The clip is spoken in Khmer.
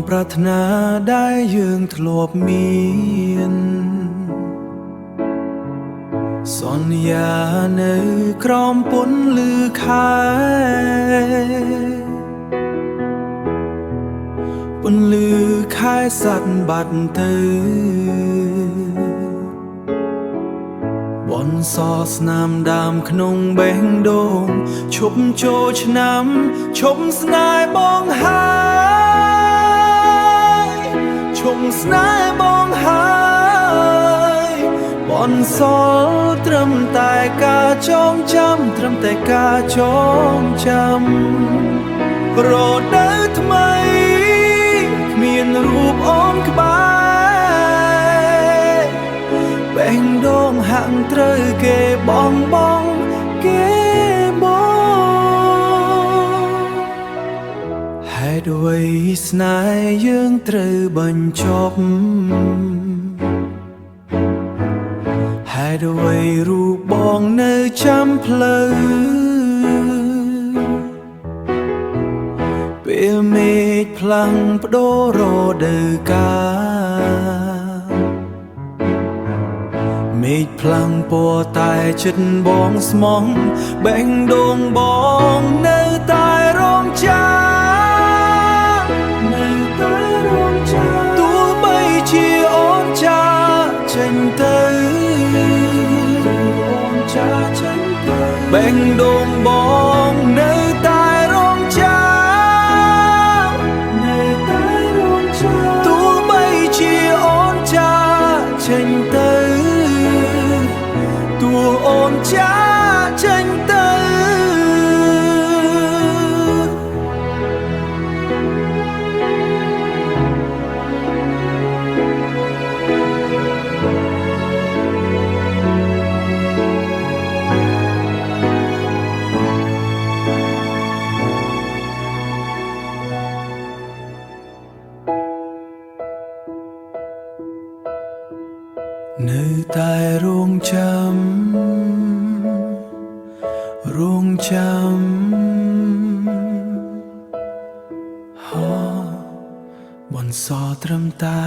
ប្រាថ្នាដែលយើងធ្លាប់មានសន្យានៅក្រោមពន្លឺខែពន្លឺខែសັດបាត់ទៅបនសស្នាមដើមក្នុងបេះដូងឈប់ចូលឆ្នាំឈប់ស្នេហ៍បងហើយឈប់ស្នេហ៍បងហើយបនសល់ត្រឹមតែការចងចាំត្រឹមតែការចងចាំរដូវថ្មីគ្មានរូបអូនក្បែរបេះដូងហាក់ត្រូវគេបងគេហេតុអ្វីស្នេហ៍យើងត្រូវបញ្ចប់ហេតុអ្វីរូបបងនៅចាំផ្លូវពេលមេឃផ្លាំងប្ដូររដូវកាលមេឃផ្លាំងពណ៌តែចិត្តបងស្មងបេះដូងបងនៅតែរងចាំនៅតែរងចាំទោះបីជាអូនចាចេញទៅអូនចាចេញទៅបេះដូងបងនៅតែរងចាំនៅតែរងចាំទោះបីជាអូនចាចេញទៅទោះអូនចាចេញទៅនៅតែរងចាំរងចាំបនសល់ត្រឹមតែ